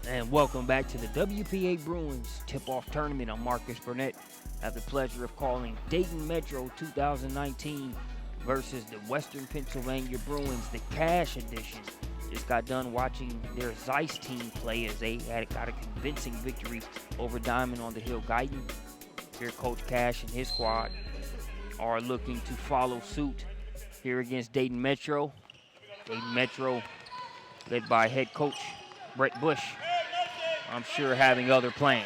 And welcome back to the WPA Bruins tip-off tournament. I'm Marcus Burnett. I have the pleasure of calling Dayton Metro 2019 versus the Western Pennsylvania Bruins, the Cash edition. Just got done watching their Zeiss team play as they got a convincing victory over Diamond on the Hill Guyton. Here, Coach Cash and his squad are looking to follow suit here against Dayton Metro. Dayton Metro, led by head coach Brett Bush, I'm sure having other plans.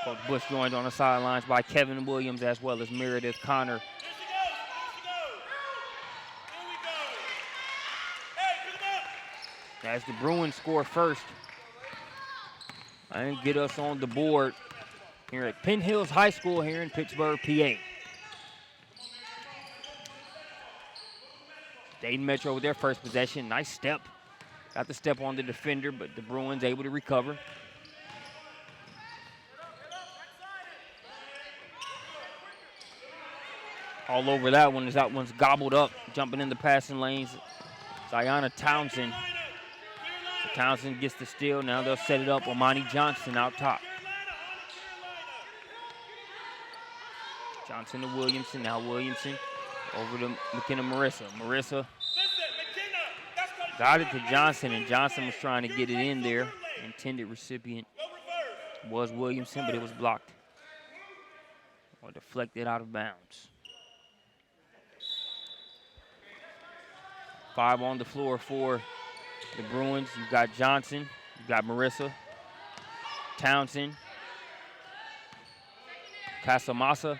Coach Bush joined on the sidelines by Kevin Williams as well as Meredith Connor. As the Bruins score first and get us on the board here at Penn Hills High School here in Pittsburgh, PA. Dayton Metro with their first possession. Nice step. Got the step on the defender, but the Bruins able to recover. All over that one as that one's gobbled up, jumping in the passing lanes. Ziana Townsend. So Townsend gets the steal. Now they'll set it up. Omani Johnson out top. Johnson to Williamson. Now Williamson over to McKenna Marissa. Marissa got it to Johnson, and Johnson was trying to get it in there. Intended recipient was Williamson, but it was blocked or deflected out of bounds. 5 on the floor for the Bruins. You've got Johnson, you've got Marissa, Townsend, Casamassa,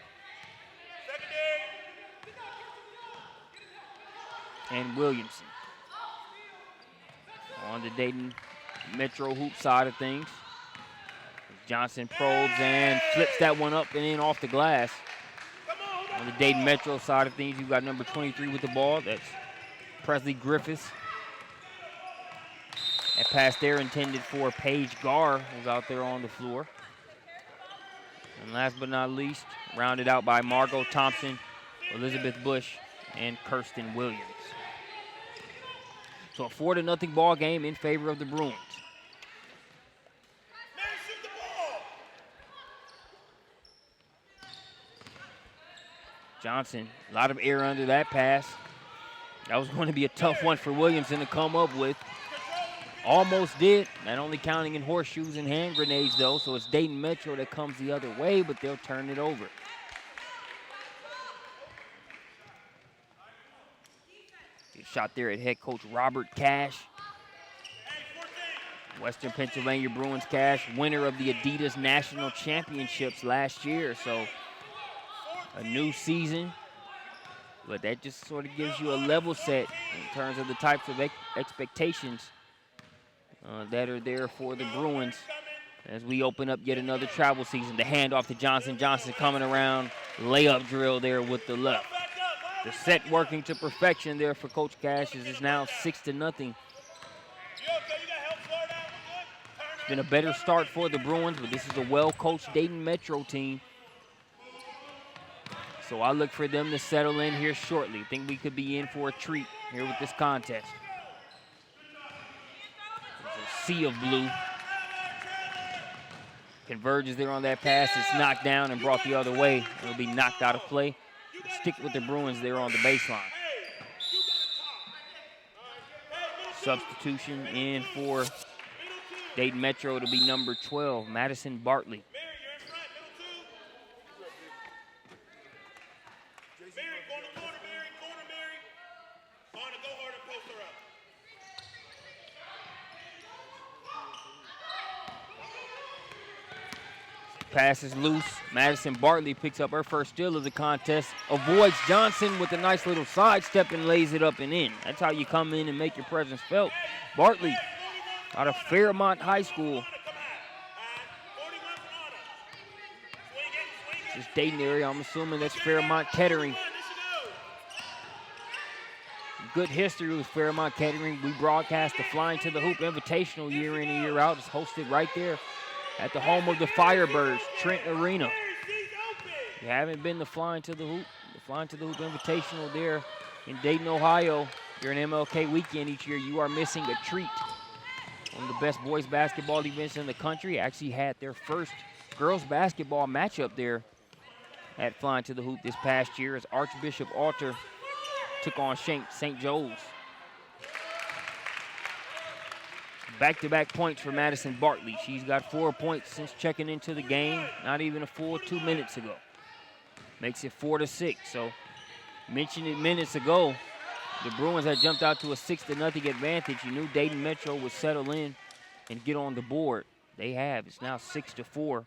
and Williamson. On the Dayton Metro hoop side of things, Johnson probes and flips that one up and in off the glass. On the Dayton Metro side of things, you've got number 23 with the ball. That's Presley Griffiths. That pass there intended for Paige Garr, who's out there on the floor. And last but not least, rounded out by Margot Thompson, Elizabeth Bush, and Kirsten Williams. So a 4-0 ball game in favor of the Bruins. Johnson, a lot of air under that pass. That was going to be a tough one for Williamson to come up with. Almost did, not only counting in horseshoes and hand grenades though, so it's Dayton Metro that comes the other way, but they'll turn it over. Shot there at head coach Robert Cash. Western Pennsylvania Bruins Cash, winner of the Adidas National Championships last year. So a new season, but that just sort of gives you a level set in terms of the types of expectations that are there for the Bruins as we open up yet another travel season. The handoff to Johnson. Johnson coming around, layup drill there with the left. The set working to perfection there for Coach Cash as it's now 6-0. It's been a better start for the Bruins, but this is a well-coached Dayton Metro team. So I look for them to settle in here shortly. Think we could be in for a treat here with this contest. There's a sea of blue. Converges there on that pass. It's knocked down and brought the other way. It'll be knocked out of play. Stick with the Bruins there on the baseline. Substitution in for Dayton Metro to be number 12, Madison Bartley. Pass is loose. Madison Bartley picks up her first steal of the contest. Avoids Johnson with a nice little sidestep and lays it up and in. That's how you come in and make your presence felt. Bartley out of Fairmont High School. This Dayton area, I'm assuming that's Fairmont Kettering. Good history with Fairmont Kettering. We broadcast the Flying to the Hoop Invitational year in and year out. It's hosted right there at the home of the Firebirds, Trent Arena. If you haven't been to Flying to the Hoop Invitational there in Dayton, Ohio, during MLK weekend each year, you are missing a treat. one of the best boys basketball events in the country. Actually had their first girls basketball matchup there at Flying to the Hoop this past year as Archbishop Alter took on St. Joe's. Back-to-back points for Madison Bartley. She's got 4 points since checking into the game, not even a full 2 minutes ago. Makes it 4-6. So, mentioned it minutes ago, the Bruins had jumped out to a 6-0 advantage. You knew Dayton Metro would settle in and get on the board. They have. It's now 6-4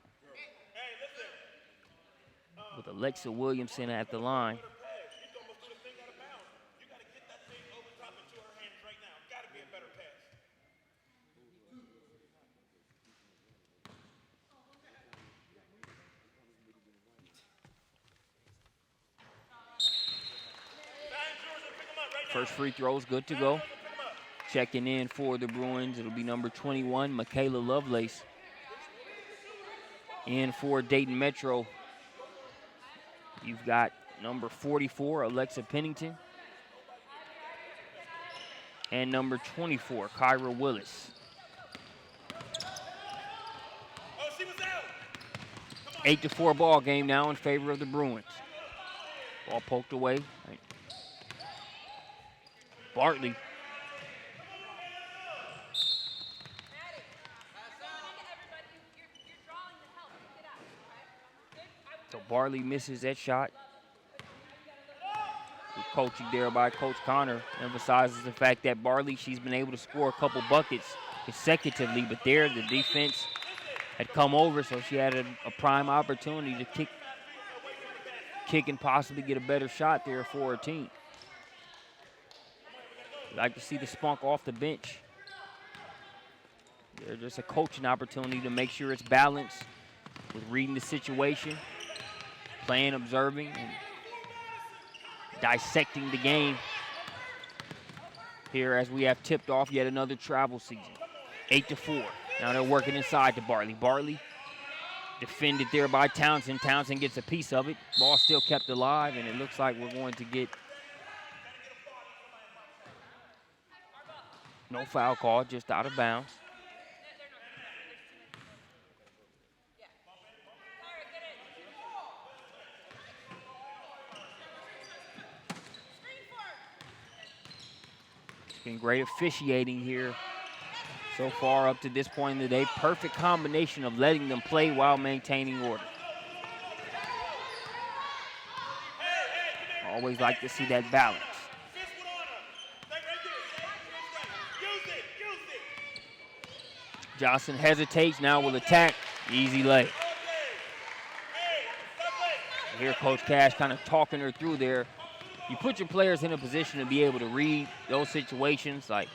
with Alexa Williamson at the line. First free throw is good to go. Checking in for the Bruins, it'll be number 21, Michaela Lovelace. In for Dayton Metro, you've got number 44, Alexa Pennington. And number 24, Kyra Willis. 8-4 ball game now in favor of the Bruins. Ball poked away. Bartley. So Bartley misses that shot. Good coaching there by Coach Connor emphasizes the fact that Bartley, she's been able to score a couple buckets consecutively, but there the defense had come over, so she had a prime opportunity to kick and possibly get a better shot there for her team. Like to see the spunk off the bench. There's just a coaching opportunity to make sure it's balanced with reading the situation, playing, observing, and dissecting the game here as we have tipped off yet another travel season. 8-4. Now they're working inside to Bartley. Bartley defended there by Townsend. Townsend gets a piece of it. Ball still kept alive, and it looks like we're going to get no foul call, just out of bounds. It's been great officiating here so far up to this point in the day. Perfect combination of letting them play while maintaining order. Always like to see that balance. Johnson hesitates, now will attack. Easy lay. Here Coach Cash kind of talking her through there. You put your players in a position to be able to read those situations, like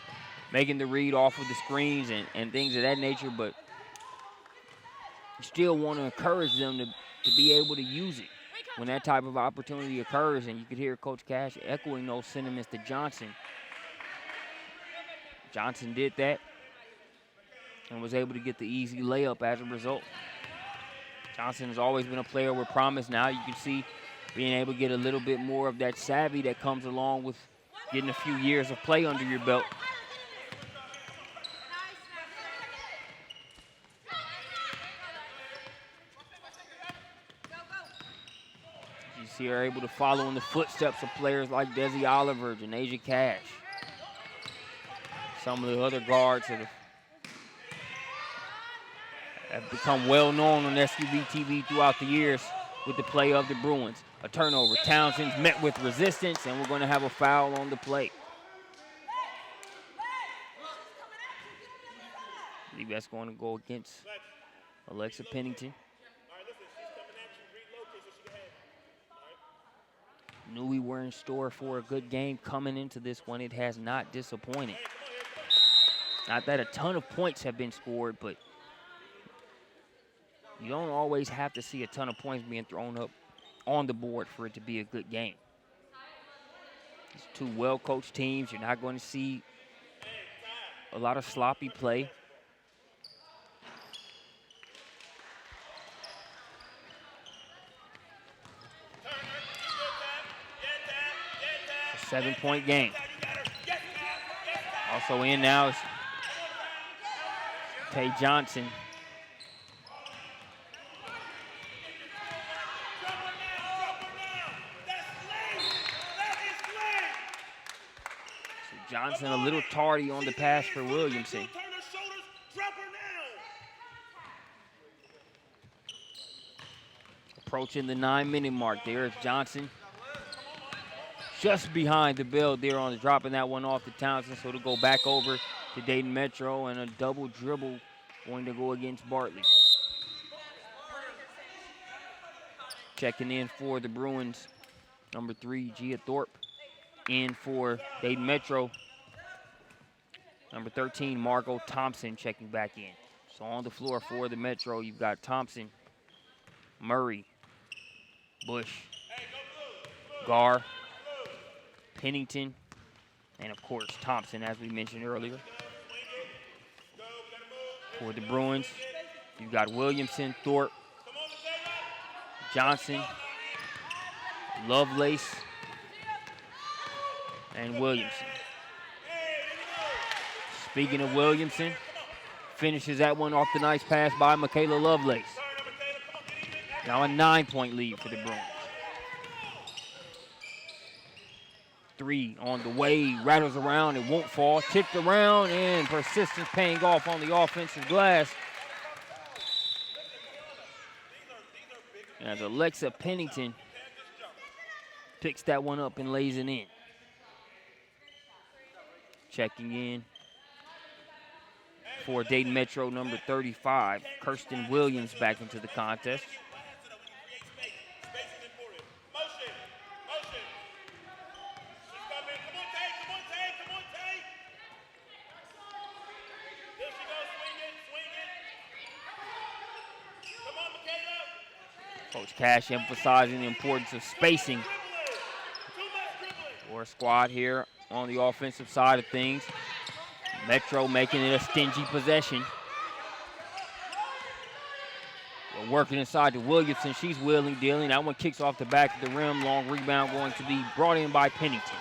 making the read off of the screens and things of that nature, but you still want to encourage them to be able to use it when that type of opportunity occurs. And you could hear Coach Cash echoing those sentiments to Johnson. Johnson did that and was able to get the easy layup as a result. Johnson has always been a player with promise. Now you can see being able to get a little bit more of that savvy that comes along with getting a few years of play under your belt. You see her able to follow in the footsteps of players like Desi Oliver, Janasia Cash. Some of the other guards that have become well known on SUVtv throughout the years with the play of the Bruins. A turnover. Townsend's met with resistance, and we're going to have a foul on the play. I believe that's going to go against Alexa Pennington. Knew we were in store for a good game coming into this one. It has not disappointed. Not that a ton of points have been scored, but you don't always have to see a ton of points being thrown up on the board for it to be a good game. It's two well-coached teams. You're not going to see a lot of sloppy play. It's a 7-point game. Also in now is Tay Johnson. So Johnson a little tardy on the pass for Williamson. Approaching the 9-minute mark. There is Johnson. Just behind the bell there on dropping that one off to Townsend. So to go back over to Dayton Metro, and a double dribble going to go against Bartley. Checking in for the Bruins, number 3, Gia Thorpe. In for Dayton Metro, number 13, Margot Thompson checking back in. So on the floor for the Metro, you've got Thompson, Murray, Bush, Gar, Pennington, and of course Thompson, as we mentioned earlier. For the Bruins, you've got Williamson, Thorpe, Johnson, Lovelace, and Williamson. Speaking of Williamson, finishes that one off the nice pass by Michaela Lovelace. Now a 9-point lead for the Bruins. 3 on the way, rattles around, it won't fall, tipped around, and persistence paying off on the offensive glass. As Alexa Pennington picks that one up and lays it in. Checking in for Dayton Metro, number 35, Kirsten Williams back into the contest. Coach Cash emphasizing the importance of spacing for a squad here on the offensive side of things. Metro making it a stingy possession. We're working inside to Williamson. She's wheeling, dealing. That one kicks off the back of the rim. Long rebound going to be brought in by Pennington.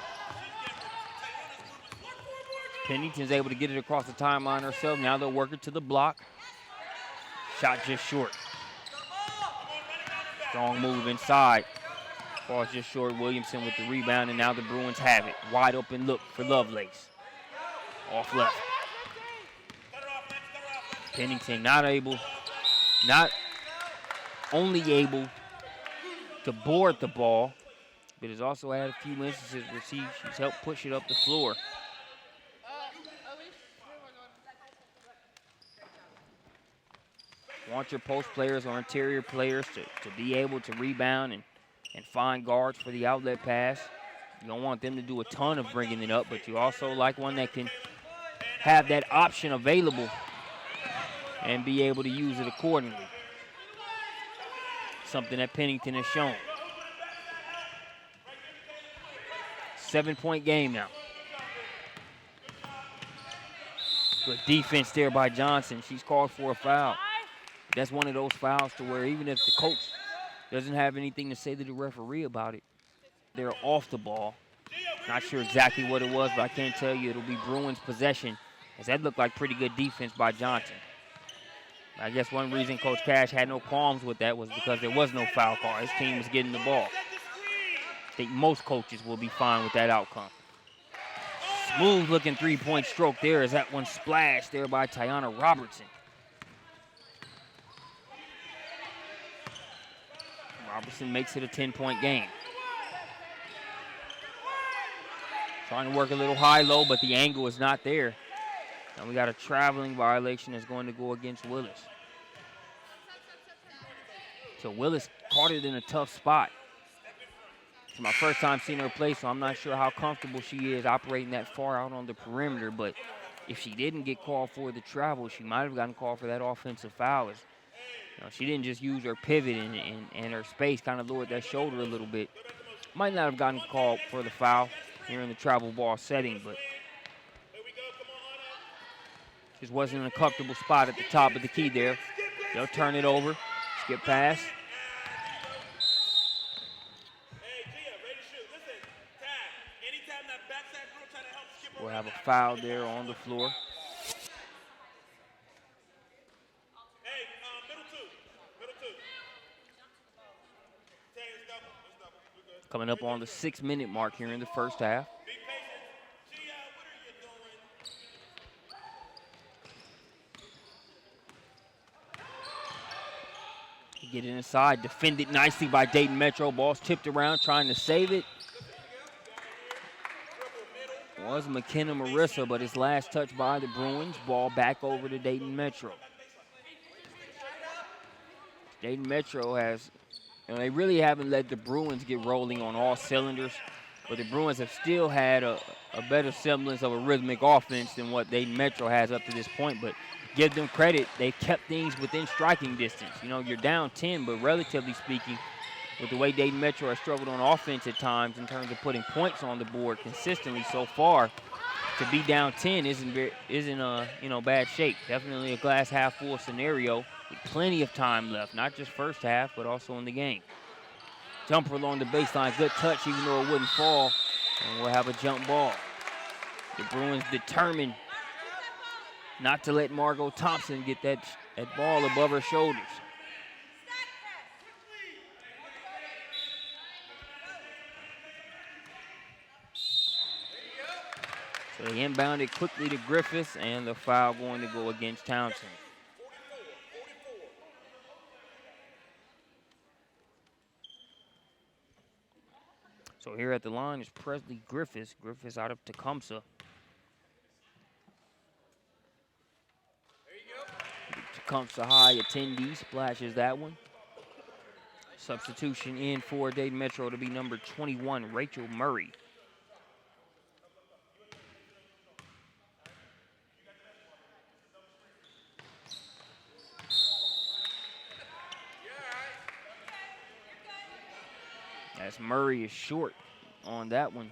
Pennington's able to get it across the timeline herself. Now they'll work it to the block. Shot just short. Strong move inside. Falls just short. Williamson with the rebound, and now the Bruins have it. Wide open look for Lovelace. Off left. Pennington not only able to board the ball, but has also had a few instances where she's helped push it up the floor. Want your post players or interior players to be able to rebound and find guards for the outlet pass. You don't want them to do a ton of bringing it up, but you also like one that can have that option available and be able to use it accordingly. Something that Pennington has shown. 7-point game now. Good defense there by Johnson. She's called for a foul. That's one of those fouls to where even if the coach doesn't have anything to say to the referee about it, they're off the ball. Not sure exactly what it was, but I can't tell you it'll be Bruins possession, as that looked like pretty good defense by Johnson. I guess one reason Coach Cash had no qualms with that was because there was no foul call. His team was getting the ball. I think most coaches will be fine with that outcome. Smooth looking 3-point stroke there as that one splashed there by Tiana Robertson. Robertson makes it a 10-point game. Trying to work a little high-low, but the angle is not there. And we got a traveling violation that's going to go against Willis. So Willis caught it in a tough spot. It's my first time seeing her play, so I'm not sure how comfortable she is operating that far out on the perimeter. But if she didn't get called for the travel, she might have gotten called for that offensive foul. She didn't just use her pivot and her space, kind of lowered that shoulder a little bit. Might not have gotten called for the foul here in the travel ball setting, but just wasn't in a comfortable spot at the top of the key there. They'll turn it over, skip pass. We'll have a foul there on the floor. Coming up on the 6-minute mark here in the first half. Get it inside, defended nicely by Dayton Metro. Ball's tipped around, trying to save it. Was McKenna Marissa, but his last touch by the Bruins. Ball back over to Dayton Metro. Dayton Metro has, they really haven't let the Bruins get rolling on all cylinders, but the Bruins have still had a better semblance of a rhythmic offense than what Dayton Metro has up to this point. But give them credit, they've kept things within striking distance. You know, you're down 10, but relatively speaking, with the way Dayton Metro has struggled on offense at times in terms of putting points on the board consistently so far, to be down 10 isn't bad shape. Definitely a glass half full scenario with plenty of time left, not just first half, but also in the game. Jumper along the baseline, good touch, even though it wouldn't fall, and we'll have a jump ball. The Bruins determined not to let Margot Thompson get that ball above her shoulders. So they inbounded quickly to Griffiths, and the foul going to go against Townsend. So here at the line is Presley Griffiths. Griffiths out of Tecumseh. Tecumseh High attendee splashes that one. Substitution in for Dayton Metro to be number 21, Rachel Murray. As Murray is short on that one.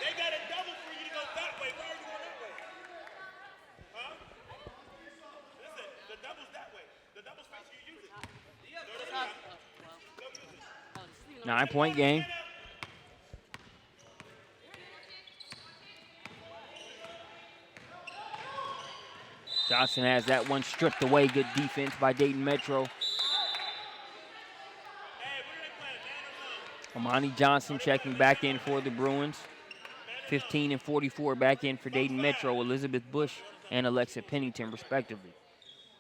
They got a double for you to go that way. Why are you going that way? Huh? Listen, the double's that way. The double's face you use it. 9-point game. Johnson has that one stripped away. Good defense by Dayton Metro. Amani Johnson checking back in for the Bruins. 15 and 44 back in for Dayton Metro. Elizabeth Bush and Alexa Pennington, respectively.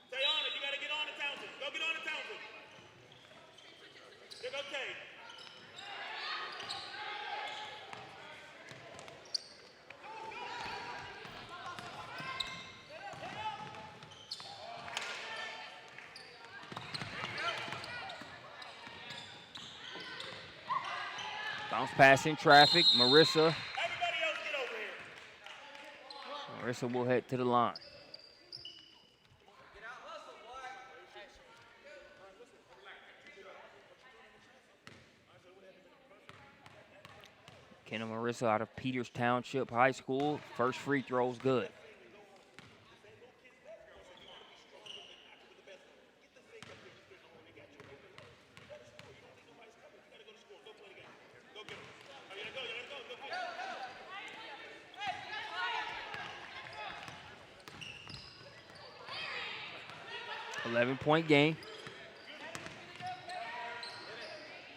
Stay on it. You got to get on it, Townsend. Go get on it, Townsend. It's okay. Bounce pass in traffic. Marissa. Everybody else get over here. Marissa will head to the line. Kenna Marissa out of Peters Township High School. First free throw's good. Point game.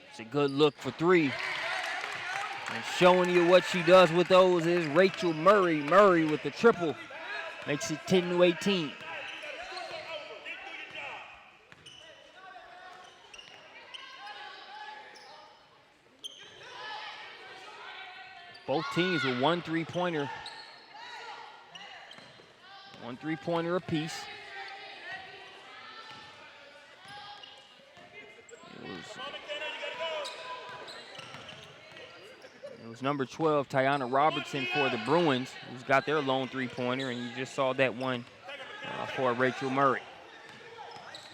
It's a good look for three. And showing you what she does with those is Rachel Murray. Murray with the triple. Makes it 10-18. Both teams with one three-pointer. One three-pointer apiece. It was number 12, Tiana Robertson for the Bruins, who's got their lone three-pointer, and you just saw that one for Rachel Murray.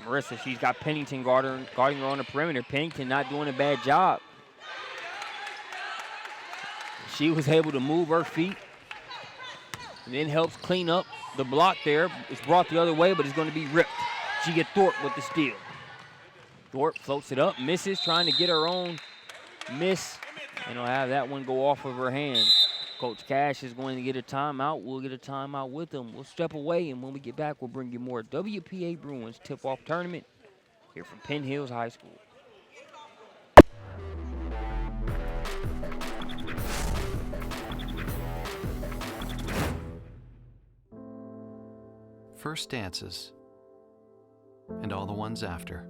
Marissa, she's got Pennington guarding her on the perimeter. Pennington not doing a bad job. She was able to move her feet and then helps clean up the block there. It's brought the other way, but it's going to be ripped. She gets Thorpe with the steal. Thorpe floats it up, misses, trying to get her own miss, and will have that one go off of her hands. Coach Cash is going to get a timeout. We'll get a timeout with him. We'll step away, and when we get back, we'll bring you more WPA Bruins tip-off tournament here from Penn Hills High School. First dances, and all the ones after.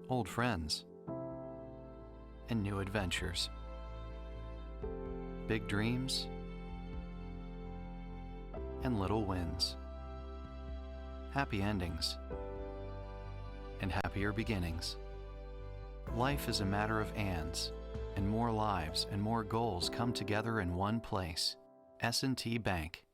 Old friends, and new adventures. Big dreams, and little wins. Happy endings, and happier beginnings. Life is a matter of ands, and more lives and more goals come together in one place. S&T Bank.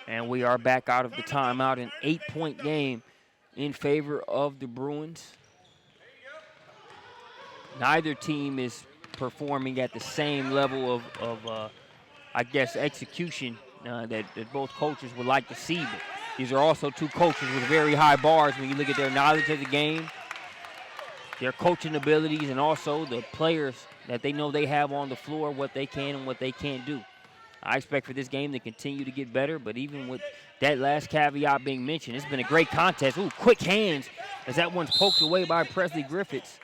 And we are back out of the timeout, an 8-point game in favor of the Bruins. Neither team is performing at the same level of I guess, execution that both coaches would like to see. But these are also two coaches with very high bars when you look at their knowledge of the game, their coaching abilities, and also the players that they know they have on the floor, what they can and what they can't do. I expect for this game to continue to get better, but even with that last caveat being mentioned, it's been a great contest. Ooh, quick hands as that one's poked away by Presley Griffiths.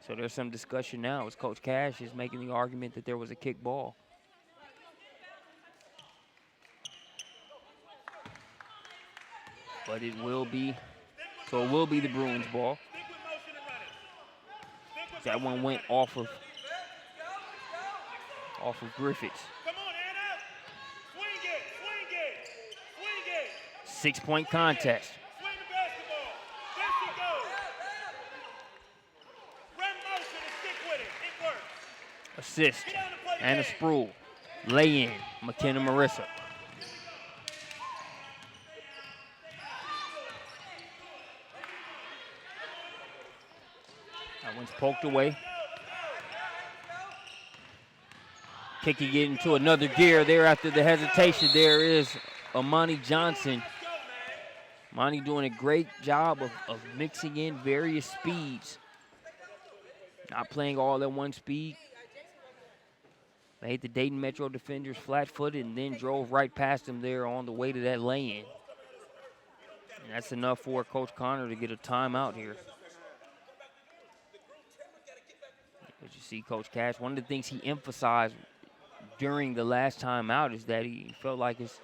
So there's some discussion now as Coach Cash is making the argument that there was a kick ball. But it will be the Bruins ball. That one went off of Griffiths. Come on, Anna. Swing it. 6-point contest. Swing the basketball. There she goes. Run motion and stick with it. It works. Assist. Get out and play the Anna game. Spruill. Lay in. McKenna Marissa. That one's poked away. Kicking it into another gear there after the hesitation. There is Amani Johnson. Amani doing a great job of mixing in various speeds. Not playing all at one speed. Made the Dayton Metro defenders flat-footed and then drove right past them there on the way to that lay-in. And that's enough for Coach Connor to get a timeout here. As you see Coach Cash, one of the things he emphasized during the last timeout is that he felt like his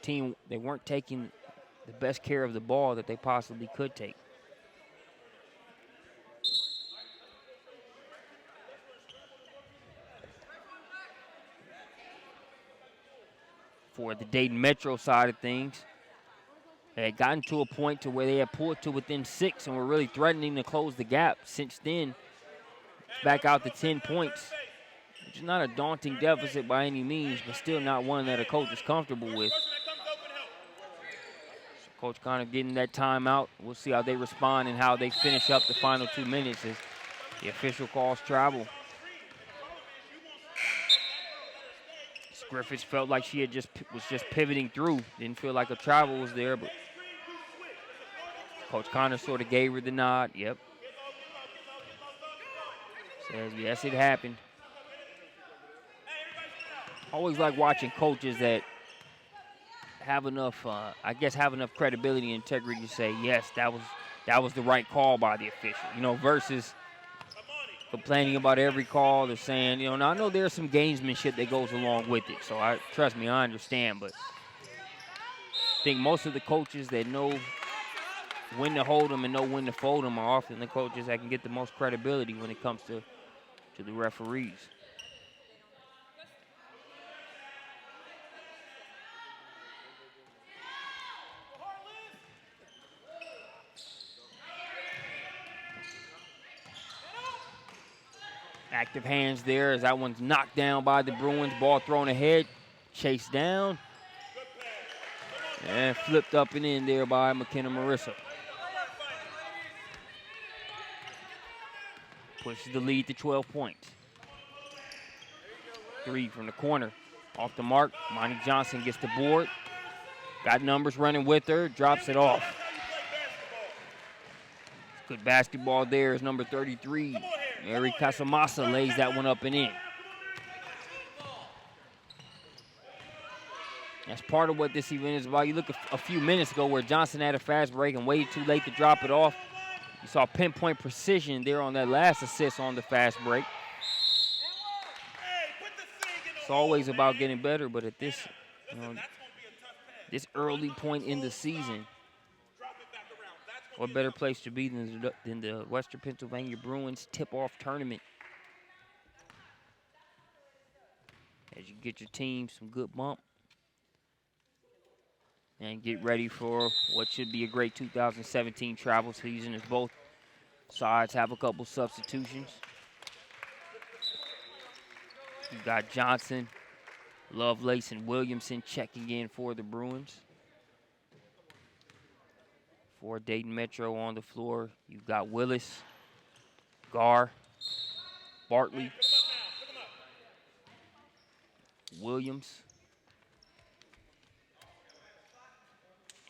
team, they weren't taking the best care of the ball that they possibly could take. For the Dayton Metro side of things, they had gotten to a point to where they had pulled to within 6 and were really threatening to close the gap. Since then, it's back out to 10 points, which is not a daunting deficit by any means, but still not one that a coach is comfortable with. So Coach Connor getting that timeout. We'll see how they respond and how they finish up the final 2 minutes as the official calls travel. Griffiths felt like she was just pivoting through. Didn't feel like a travel was there, but Coach Connor sort of gave her the nod. Yep. Says, yes, it happened. Always like watching coaches that have enough, have enough credibility and integrity to say, yes, that was the right call by the official. Versus complaining about every call. They're saying, you know, now I know there's some gamesmanship that goes along with it. So trust me, I understand. But I think most of the coaches that know when to hold them and know when to fold them are often the coaches that can get the most credibility when it comes to the referees. Active hands there as that one's knocked down by the Bruins. Ball thrown ahead, chased down, and flipped up and in there by McKenna Marissa. Pushes the lead to 12 points. 3 from the corner. Off the mark, Monty Johnson gets the board. Got numbers running with her, drops it off. Good basketball there is number 33. Mary Casamasa lays that one up and in. That's part of what this event is about. You look a few minutes ago where Johnson had a fast break and waited too late to drop it off. You saw pinpoint precision there on that last assist on the fast break. It's always about getting better, but at this, you know, this early point in the season, what better place to be than the Western Pennsylvania Bruins tip-off tournament? As you get your team some good bump and get ready for what should be a great 2017 travel season as both sides have a couple substitutions. You've got Johnson, Lovelace, and Williamson checking in for the Bruins. For Dayton Metro on the floor, you've got Willis, Garr, Bartley, Williams,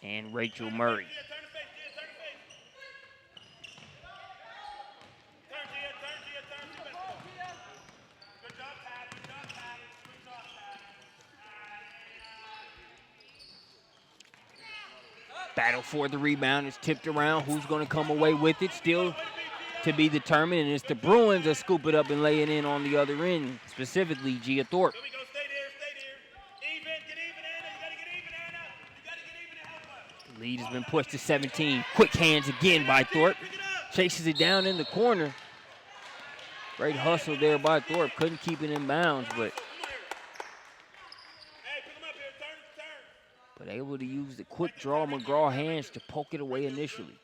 and Rachel Murray. Battle for the rebound is tipped around. Who's going to come away with it? Still to be determined, and it's the Bruins that scoop it up and lay it in on the other end, specifically Gia Thorpe. The lead has been pushed to 17. Quick hands again by Thorpe. Chases it down in the corner. Great hustle there by Thorpe. Couldn't keep it in bounds, but able to use the quick draw McGraw hands to poke it away initially.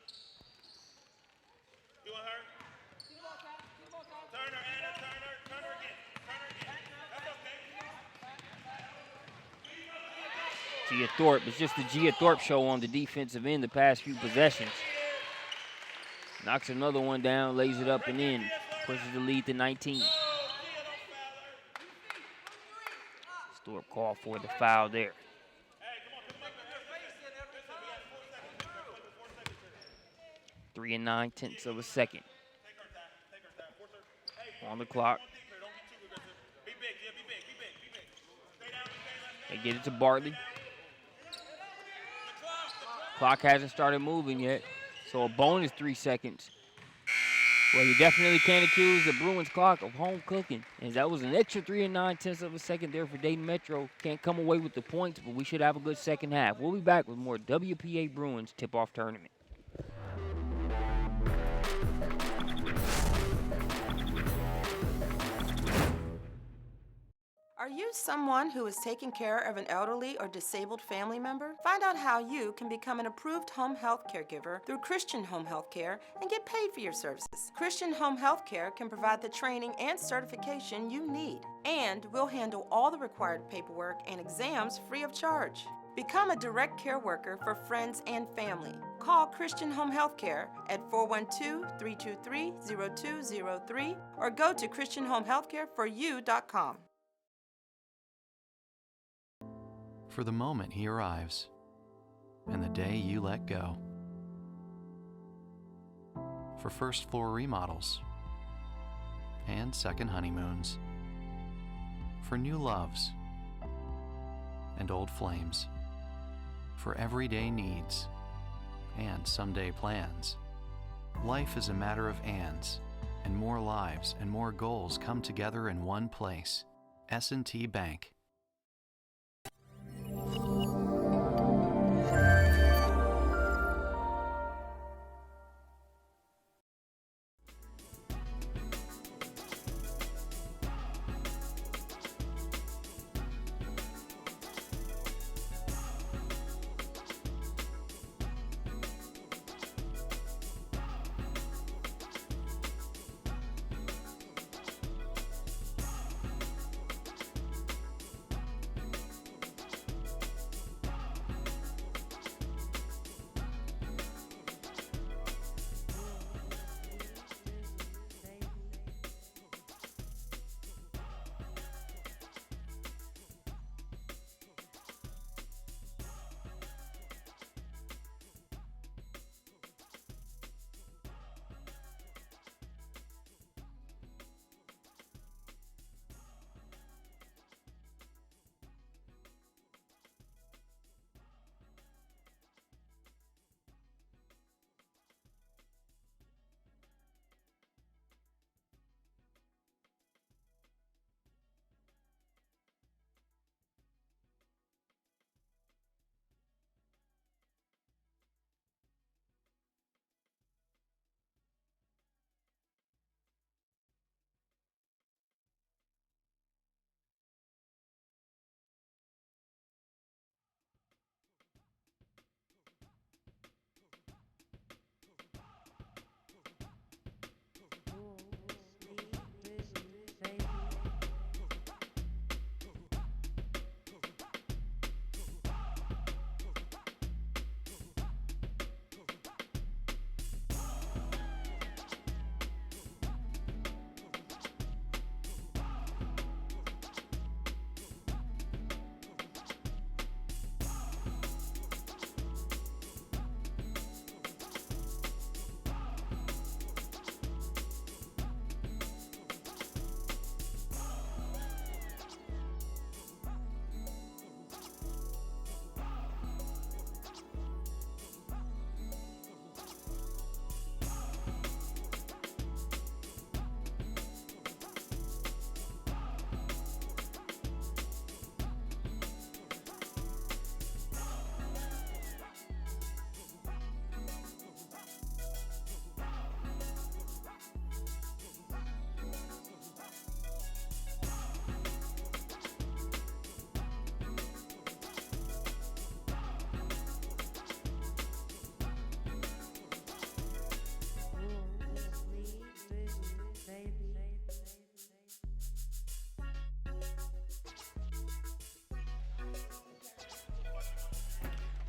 Gia Thorpe, it's just the Gia Thorpe show on the defensive end the past few possessions. Knocks another one down, lays it up and in, pushes the lead to 19. Thorpe called for the foul there. 3 9/10 of a second on the clock. They get it to Bartley. Clock hasn't started moving yet, so a bonus 3 seconds. Well, you definitely can't accuse the Bruins clock of home cooking, and that was an extra 3 9/10 of a second there for Dayton Metro. Can't come away with the points, but we should have a good second half. We'll be back with more WPA Bruins tip-off tournament. Are you someone who is taking care of an elderly or disabled family member? Find out how you can become an approved home health caregiver through Christian Home Health Care and get paid for your services. Christian Home Health Care can provide the training and certification you need, and we'll handle all the required paperwork and exams free of charge. Become a direct care worker for friends and family. Call Christian Home Health Care at 412-323-0203 or go to ChristianHomeHealthCareForYou.com. For the moment he arrives, and the day you let go. For first floor remodels, and second honeymoons. For new loves, and old flames. For everyday needs, and someday plans. Life is a matter of ands, and more lives and more goals come together in one place. S&T Bank.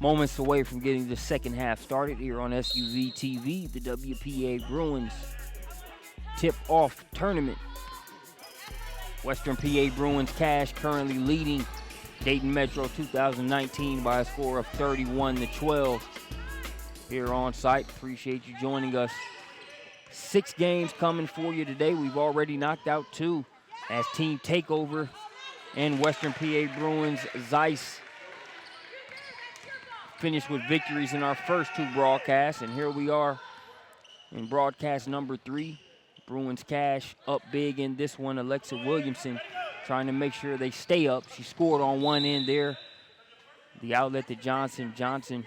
Moments away from getting the second half started here on SUVtv, the WPA Bruins tip-off tournament. Western PA Bruins Cash currently leading Dayton Metro 2019 by a score of 31-12 here on site. Appreciate you joining us. 6 games coming for you today. We've already knocked out 2 as Team Takeover and Western PA Bruins Zeiss finished with victories in our first 2 broadcasts, and here we are in broadcast number 3. Bruins Cash up big in this one. Alexa Williamson trying to make sure they stay up. She scored on one end there. The outlet to Johnson. Johnson,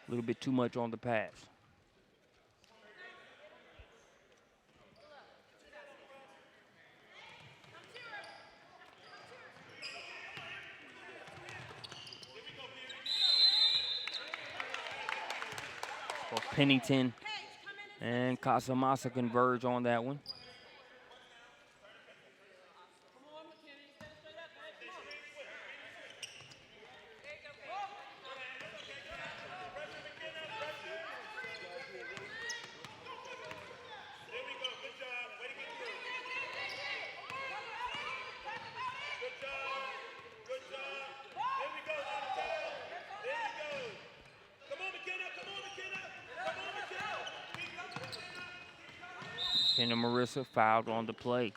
a little bit too much on the pass. So Pennington and Casamasa converge on that one. And Marissa fouled on the play.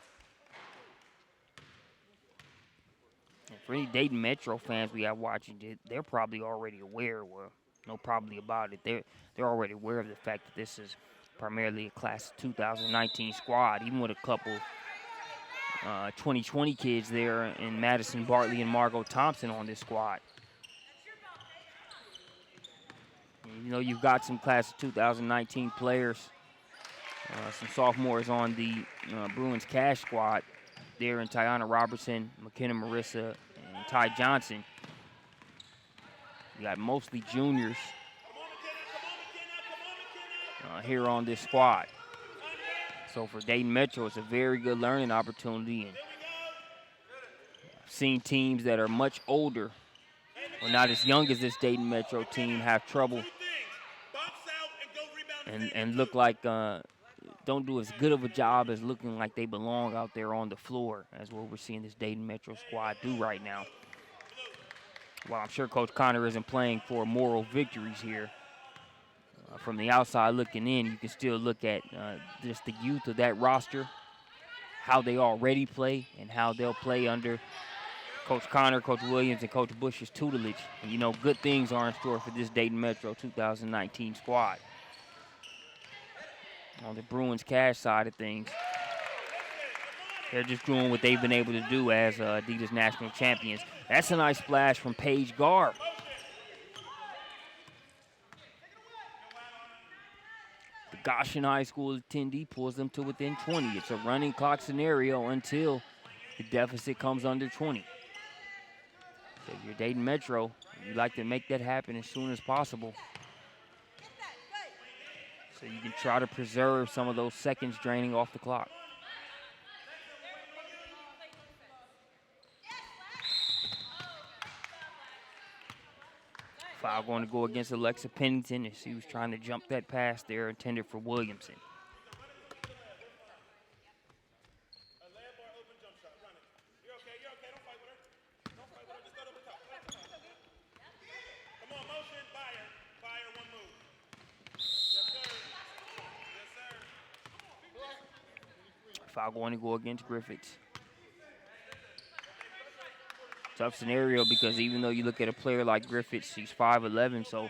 And for any Dayton Metro fans we have watching, they're probably already aware. Well, no probably about it. They're already aware of the fact that this is primarily a class of 2019 squad, even with a couple 2020 kids there in Madison Bartley and Margot Thompson on this squad. You know, you've got some class of 2019 players, some sophomores on the Bruins cash squad there in Tiana Robertson, McKenna Marissa, and Ty Johnson. You got mostly juniors here on this squad. So for Dayton Metro, it's a very good learning opportunity. And I've seen teams that are much older or not as young as this Dayton Metro team have trouble and look like don't do as good of a job as looking like they belong out there on the floor as what we're seeing this Dayton Metro squad do right now. While I'm sure Coach Connor isn't playing for moral victories here, from the outside looking in, you can still look at just the youth of that roster, how they already play, and how they'll play under Coach Connor, Coach Williams, and Coach Bush's tutelage. And you know, good things are in store for this Dayton Metro 2019 squad. On the Bruins cash side of things, they're just doing what they've been able to do as Adidas national champions. That's a nice splash from Paige Garr. The Goshen High School attendee pulls them to within 20. It's a running clock scenario until the deficit comes under 20. So if you're Dayton Metro, you'd like to make that happen as soon as possible, so you can try to preserve some of those seconds draining off the clock. Foul going to go against Alexa Pennington as she was trying to jump that pass there intended for Williamson. Foul going to go against Griffiths. Tough scenario because even though you look at a player like Griffiths, she's 5'11", so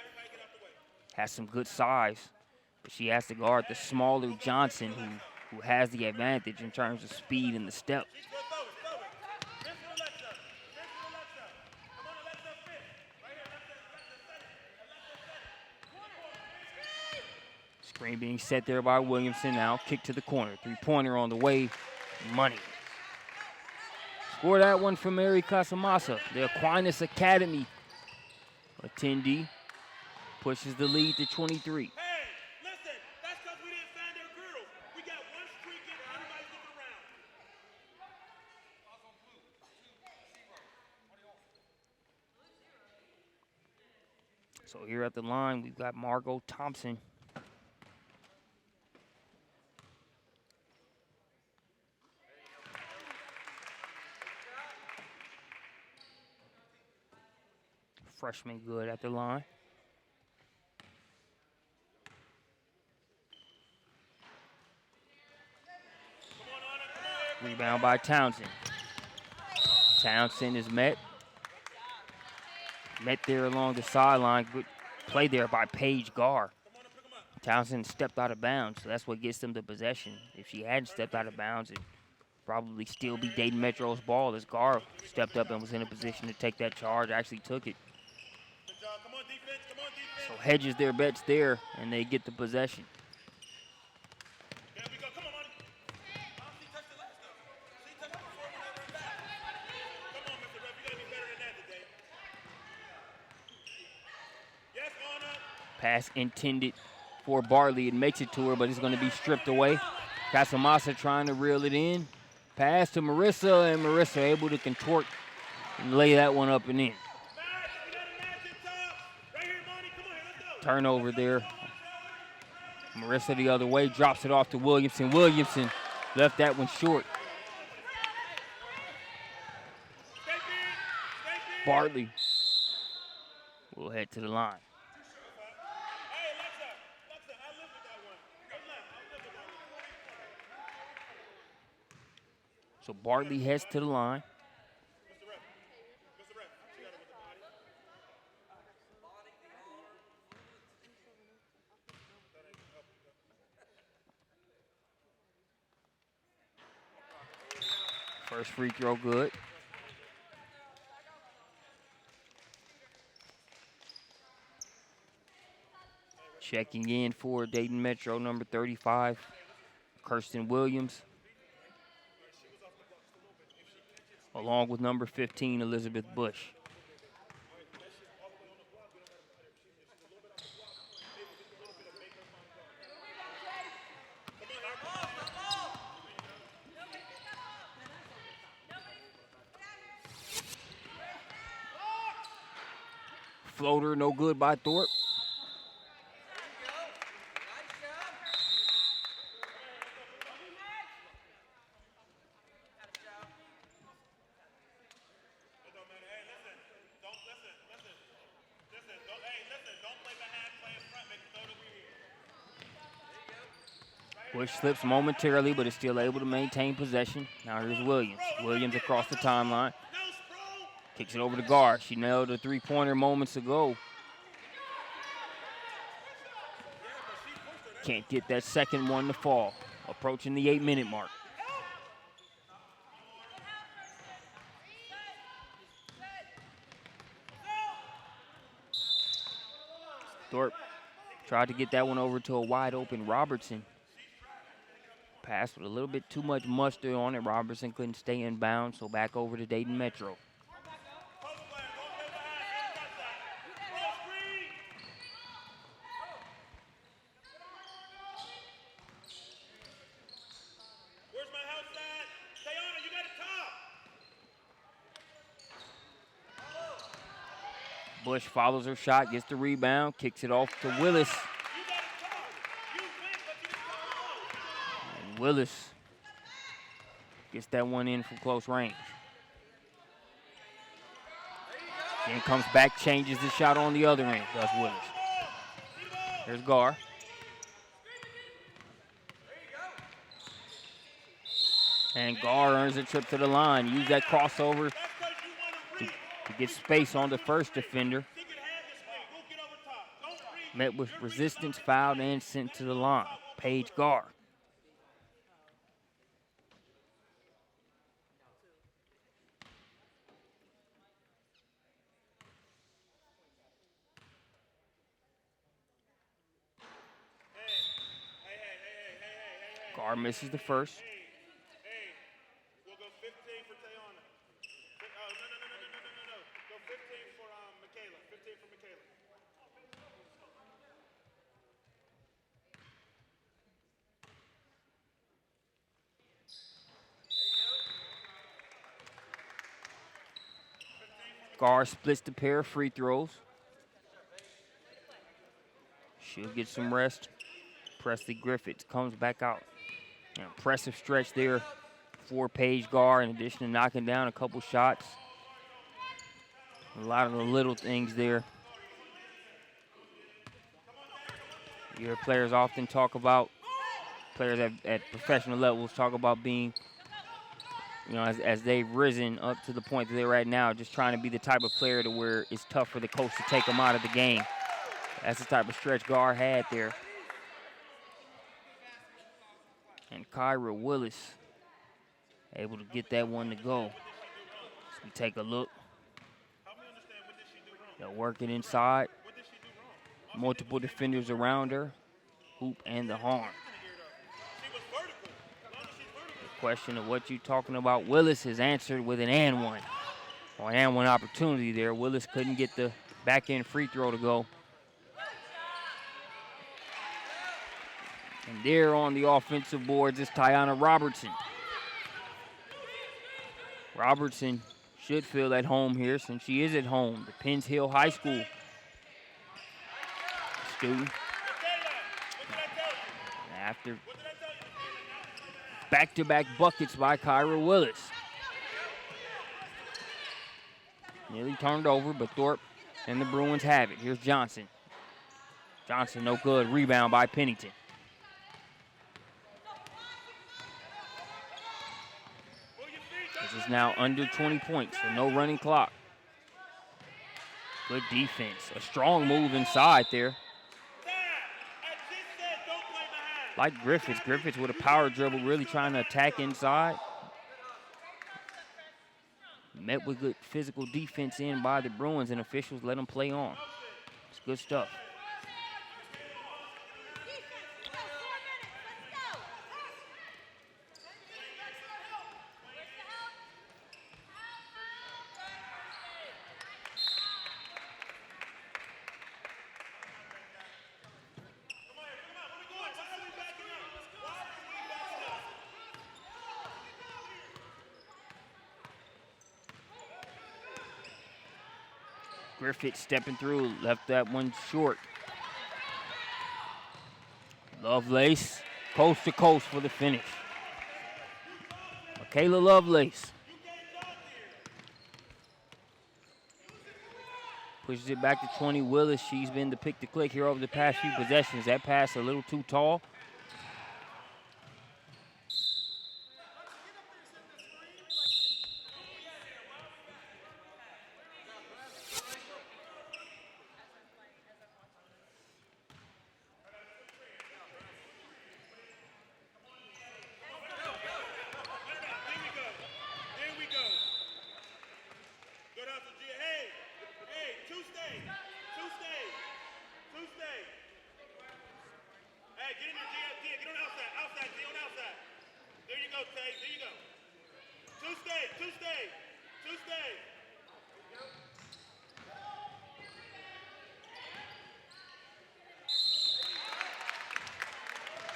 has some good size. But she has to guard the smaller Johnson who has the advantage in terms of speed and the step. Screen being set there by Williamson now. Kick to the corner. Three-pointer on the way. Money. Score that one from Mary Casamasa. The Aquinas Academy attendee pushes the lead to 23. Hey, listen, that's because we didn't find their girls. We got one streak and everybody's looking around. So here at the line, we've got Margot Thompson. Freshman good at the line. Rebound by Townsend. Townsend is met there along the sideline. Good play there by Paige Garr. Townsend stepped out of bounds, so that's what gets them the possession. If she hadn't stepped out of bounds, it'd probably still be Dayton Metro's ball as Garr stepped up and was in a position to take that charge, actually took it. So hedges their bets there, and they get the possession. There we go. Come on, Monty. She touched the last stuff. She touched it before we got her back. Come on, Mr. Ref. You got to be better than that today. Yes, on up. Pass intended for Bartley. It makes it to her, but it's going to be stripped away. Casamasa trying to reel it in. Pass to Marissa, and Marissa able to contort and lay that one up and in. Turnover there. Marissa the other way, drops it off to Williamson. Williamson left that one short. Bartley will head to the line. So Bartley heads to the line. First free throw good. Checking in for Dayton Metro, number 35, Kirsten Williams, along with number 15, Elizabeth Bush. Floater, no good by Thorpe. Bush slips momentarily, but is still able to maintain possession. Now here's Williams. Williams across the timeline. Kicks it over to Gar. She nailed a three-pointer moments ago. Can't get that second one to fall. Approaching the 8-minute mark. Thorpe tried to get that one over to a wide-open Robertson. Pass with a little bit too much mustard on it. Robertson couldn't stay in bounds, so back over to Dayton Metro. Bush follows her shot, gets the rebound, kicks it off to Willis. And Willis gets that one in from close range. Then comes back, changes the shot on the other end, does Willis. Here's Gar. And Gar earns a trip to the line. Use that crossover to get space on the first defender. Met with resistance, fouled, and sent to the line. Paige Gar. Gar misses the first. Gar splits the pair of free throws. She'll get some rest. Presley Griffiths comes back out. An impressive stretch there for Paige Gar, in addition to knocking down a couple shots. A lot of the little things there. You hear players often talk about, players at professional levels talk about being, you know, as they've risen up to the point that they're at now, just trying to be the type of player to where it's tough for the coach to take them out of the game. That's the type of stretch Gar had there. And Kyra Willis able to get that one to go. As we take a look. They're working inside. Multiple defenders around her. Hoop and the harm. The question of what you're talking about, Willis has answered with an and one. Or an and one opportunity there. Willis couldn't get the back end free throw to go. And there on the offensive boards is Tiana Robertson. Robertson should feel at home here since she is at home. The Penns Hill High School student. After back-to-back buckets by Kyra Willis. Nearly turned over, but Thorpe and the Bruins have it. Here's Johnson. Johnson no good. Rebound by Pennington. This is now under 20 points, so no running clock. Good defense. A strong move inside there. Like Griffiths. Griffiths with a power dribble, really trying to attack inside. met with good physical defense in by the Bruins, and officials let them play on. It's good stuff. Griffith stepping through, left that one short. Lovelace, coast to coast for the finish. Michaela Lovelace pushes it back to 20 Willis. She's been the pick to click here over the past few possessions. That pass a little too tall.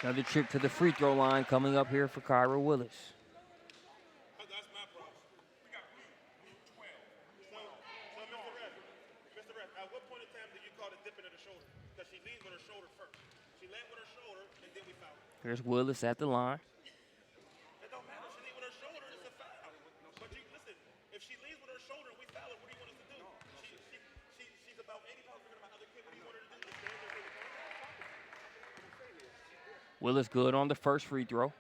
Another trip to the free throw line coming up here for Kyra Willis. That's my problem. We got 12. Mr. Ref, at what point in time did you call the dipping of the shoulder? Because she leads with her shoulder first. She led with her shoulder, and then we fouled her. Here's Willis at the line. It don't matter. She leads with her shoulder, it's a foul. But you listen, if she leads with her shoulder and we foul her, what do you want us to do? She's about 80 pounds bigger than my other kid. What do you want her to do? Just stand there with her. Willis good on the first free throw.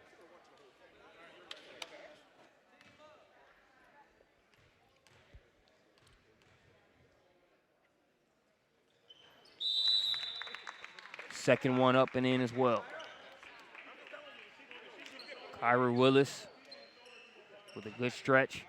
Second one up and in as well. Kyra Willis with a good stretch.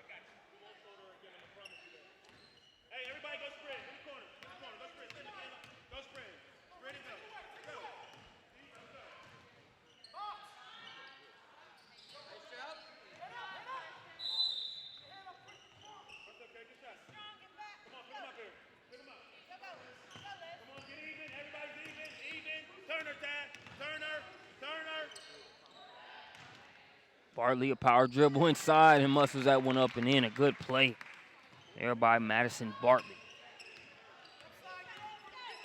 Bartley, a power dribble inside and muscles that one up and in. A good play there by Madison Bartley.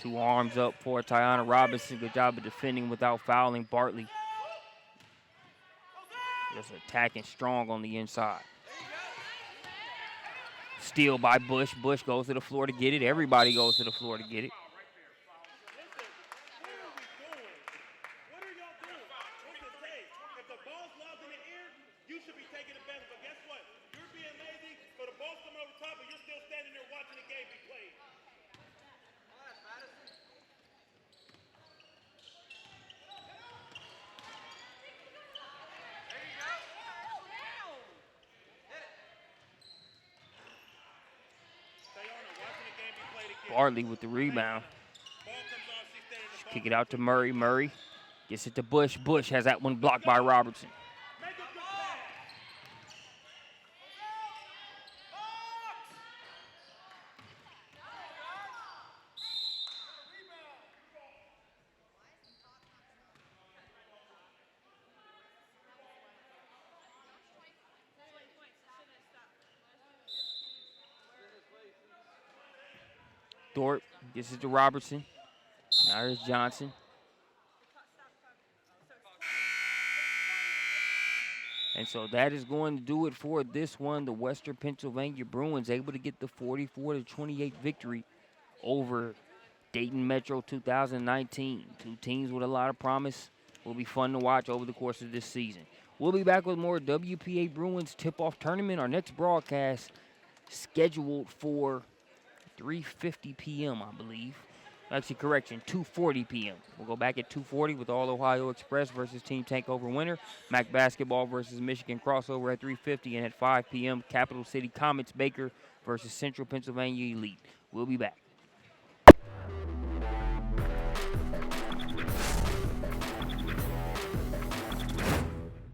Two arms up for Tiana Robinson. Good job of defending without fouling. Bartley just attacking strong on the inside. Steal by Bush. Bush goes to the floor to get it. Everybody goes to the floor to get it. Bartley with the rebound. Kick it out to Murray. Murray gets it to Bush. Bush has that one blocked by Robertson. Thorpe gets it to Robertson. Now here's Johnson. And so that is going to do it for this one. The Western Pennsylvania Bruins able to get the 44-28 victory over Dayton Metro 2019. Two teams with a lot of promise. Will be fun to watch over the course of this season. We'll be back with more WPA Bruins tip-off tournament. Our next broadcast scheduled for 3:50 p.m., I believe. Actually, correction, 2:40 p.m. We'll go back at 2:40 with All Ohio Express versus Team Tankover winner. MAC basketball versus Michigan crossover at 3:50, and at 5 p.m. Capital City Comets Baker versus Central Pennsylvania Elite. We'll be back.